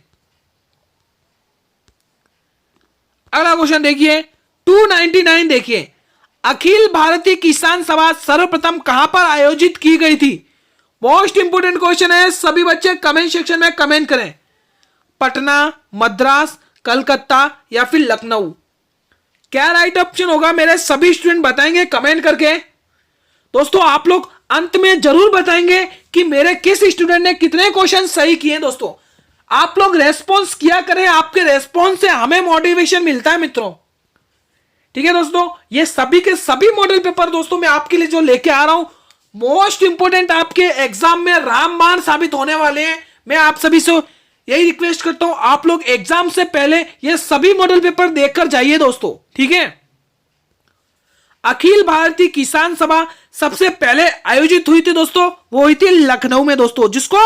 अगला क्वेश्चन देखिए 299 देखिए, अखिल भारतीय किसान सभा सर्वप्रथम कहां पर आयोजित की गई थी? मोस्ट इंपोर्टेंट क्वेश्चन है। सभी बच्चे कमेंट सेक्शन में कमेंट करें। पटना, मद्रास, कलकत्ता या फिर लखनऊ। क्या राइट ऑप्शन होगा मेरे सभी स्टूडेंट बताएंगे कमेंट करके। दोस्तों आप लोग अंत में जरूर बताएंगे कि मेरे किस स्टूडेंट ने कितने क्वेश्चन सही किए। दोस्तों आप लोग रेस्पॉन्स किया करें, आपके रेस्पॉन्स से हमें मोटिवेशन मिलता है मित्रों, ठीक है दोस्तों। ये सभी के सभी मॉडल पेपर दोस्तों मैं आपके लिए जो लेके आ रहा हूं, मोस्ट इंपोर्टेंट आपके एग्जाम में रामबाण साबित होने वाले हैं। मैं आप सभी से यही रिक्वेस्ट करता हूं, आप लोग एग्जाम से पहले ये सभी मॉडल पेपर देखकर जाइए दोस्तों, ठीक है। अखिल भारतीय किसान सभा सबसे पहले आयोजित हुई थी दोस्तों, वो हुई थी लखनऊ में दोस्तों, जिसको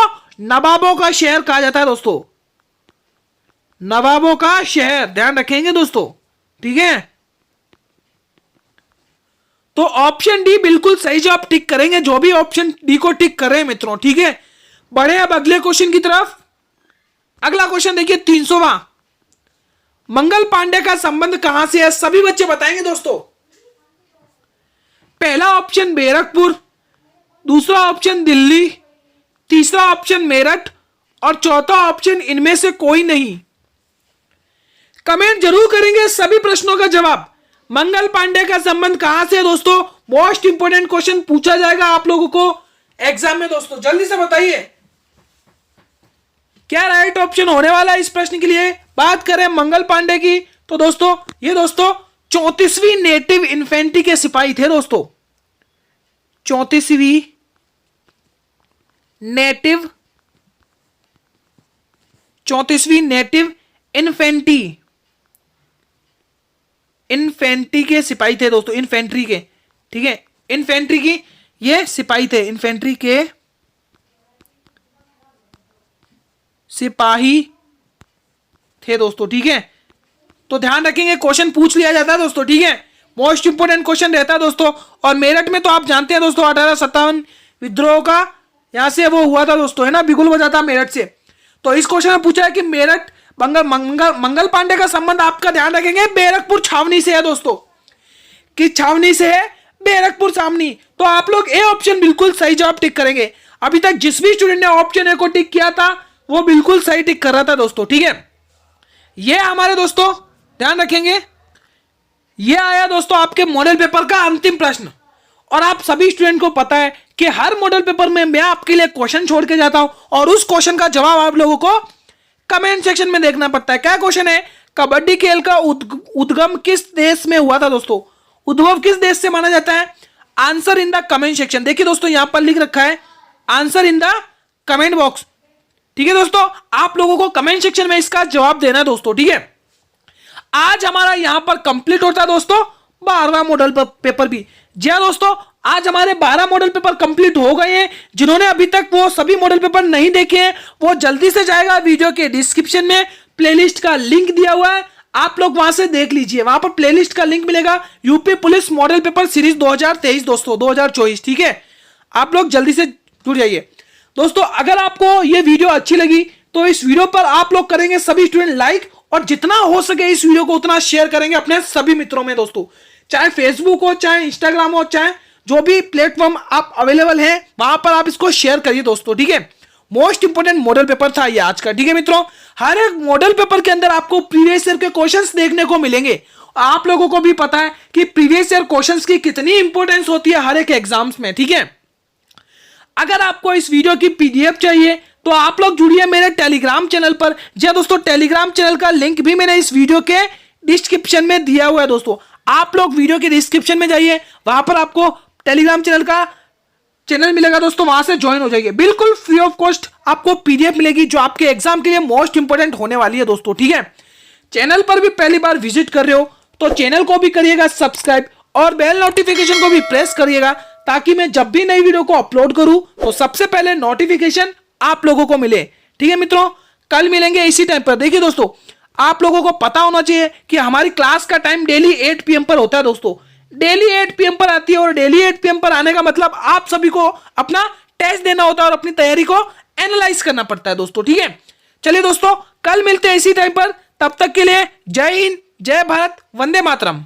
नवाबों का शहर कहा जाता है दोस्तों। नवाबों का शहर, ध्यान रखेंगे दोस्तों, ठीक है। तो ऑप्शन डी बिल्कुल सही जवाब टिक करेंगे, जो भी ऑप्शन डी को टिक कर रहे हैं मित्रों, ठीक है। बढ़े अब अगले क्वेश्चन की तरफ। अगला क्वेश्चन देखिए 300वां, मंगल पांडे का संबंध कहां से है? सभी बच्चे बताएंगे दोस्तों। पहला ऑप्शन बैरकपुर, दूसरा ऑप्शन दिल्ली, तीसरा ऑप्शन मेरठ और चौथा ऑप्शन इनमें से कोई नहीं। कमेंट जरूर करेंगे सभी प्रश्नों का जवाब। मंगल पांडे का संबंध कहां से है दोस्तों? मोस्ट इंपोर्टेंट क्वेश्चन पूछा जाएगा आप लोगों को एग्जाम में दोस्तों, जल्दी से बताइए क्या राइट ऑप्शन होने वाला है इस प्रश्न के लिए। बात करें मंगल पांडे की तो दोस्तों ये दोस्तों 34वीं नेटिव इन्फेंट्री के सिपाही थे दोस्तों। 34वीं नेटिव इन्फेंट्री के सिपाही थे दोस्तों, इन्फेंट्री के, ठीक है। इन्फेंट्री की ये सिपाही थे, इन्फेंट्री के सिपाही थे दोस्तों, ठीक है। तो ध्यान रखेंगे क्वेश्चन पूछ लिया जाता है दोस्तों, ठीक है। मोस्ट इंपोर्टेंट क्वेश्चन रहता है दोस्तों। और मेरठ में तो आप जानते हैं दोस्तों 1857 विद्रोह का यहां से वो हुआ था दोस्तों, है ना, बिगुल बजा था मेरठ से। तो इस क्वेश्चन में पूछा है कि मेरठ मंगल पांडे का संबंध आपका ध्यान रखेंगे बैरकपुर छावनी से है दोस्तों। किस छावनी से है? बैरकपुर छावनी। तो आप लोग ए ऑप्शन बिल्कुल सही जवाब टिक करेंगे। अभी तक जिस भी स्टूडेंट ने ऑप्शन ए को टिक किया था वो बिल्कुल सही टिक कर रहा था दोस्तों, ठीक है। ये हमारे दोस्तों ध्यान रखेंगे, ये आया दोस्तों आपके मॉडल पेपर का अंतिम प्रश्न। और आप सभी स्टूडेंट को पता है कि हर मॉडल पेपर में मैं आपके लिए क्वेश्चन छोड़ के जाता हूं और उस क्वेश्चन का जवाब आप लोगों को कमेंट सेक्शन में देखना पड़ता है। क्या क्वेश्चन है? कबड्डी खेल का उद्गम किस देश में हुआ था दोस्तों? उद्भव किस देश से माना जाता है? Answer in the comment section. देखिए दोस्तों यहां पर लिख रखा है answer in the comment box, ठीक है दोस्तों। आप लोगों को कमेंट सेक्शन में इसका जवाब देना है दोस्तों, ठीक है। आज हमारा यहां पर कंप्लीट होता है दोस्तों 12वां मॉडल पेपर भी। जी हाँ दोस्तों, आज हमारे 12 मॉडल पेपर कंप्लीट हो गए हैं। जिन्होंने अभी तक वो सभी मॉडल पेपर नहीं देखे हैं वो जल्दी से जाएगा, वीडियो के डिस्क्रिप्शन में प्लेलिस्ट का लिंक दिया हुआ है, आप लोग वहां से देख लीजिए, वहां पर प्लेलिस्ट का लिंक मिलेगा, UP police model paper series 2023 दोस्तों 2024, ठीक है। आप लोग जल्दी से जुड़ जाइए दोस्तों। अगर आपको ये वीडियो अच्छी लगी तो इस वीडियो पर आप लोग करेंगे सभी स्टूडेंट लाइक, और जितना हो सके इस वीडियो को उतना शेयर करेंगे अपने सभी मित्रों में दोस्तों, चाहे फेसबुक हो, चाहे इंस्टाग्राम हो, चाहे जो भी प्लेटफॉर्म आप अवेलेबल है वहां पर आप इसको शेयर करिए दोस्तों, ठीक है। मोस्ट इंपोर्टेंट मॉडल पेपर था ये आज का, ठीक है मित्रों। हर एक मॉडल पेपर के अंदर आपको प्रीवियस ईयर के क्वेश्चंस देखने को मिलेंगे। आप लोगों को भी पता है कि प्रीवियस ईयर क्वेश्चंस की कितनी इंपॉर्टेंस होती है हर एक एग्जाम्स में, ठीक है। अगर आपको इस वीडियो की पीडीएफ चाहिए तो आप लोग जुड़िए मेरे टेलीग्राम चैनल पर। जी दोस्तों, टेलीग्राम चैनल का लिंक भी मैंने इस वीडियो के डिस्क्रिप्शन में दिया हुआ है दोस्तों। आप लोग वीडियो के डिस्क्रिप्शन में जाइए, वहां पर आपको टेलीग्राम चैनल का चैनल मिलेगा दोस्तों, वहां से ज्वाइन हो जाइए। बिल्कुल फ्री ऑफ कॉस्ट आपको पीडीएफ मिलेगी जो आपके एग्जाम के लिए मोस्ट इंपोर्टेंट होने वाली है दोस्तों, ठीक है। चैनल पर भी पहली बार विजिट कर रहे हो तो चैनल को भी करिएगा सब्सक्राइब, और बेल नोटिफिकेशन को भी प्रेस करिएगा, ताकि मैं जब भी नई वीडियो को अपलोड करूं तो सबसे पहले नोटिफिकेशन आप लोगों को मिले, ठीक है मित्रों। कल मिलेंगे इसी टाइम पर। देखिए दोस्तों, आप लोगों को पता होना चाहिए कि हमारी क्लास का टाइम डेली 8 PM पर होता है दोस्तों, डेली 8 PM पर आती है, और डेली 8 PM पर आने का मतलब आप सभी को अपना टेस्ट देना होता है और अपनी तैयारी को एनालाइज करना पड़ता है दोस्तों, ठीक है। चलिए दोस्तों, कल मिलते हैं इसी टाइम पर, तब तक के लिए जय हिंद, जय भारत, वंदे मातरम।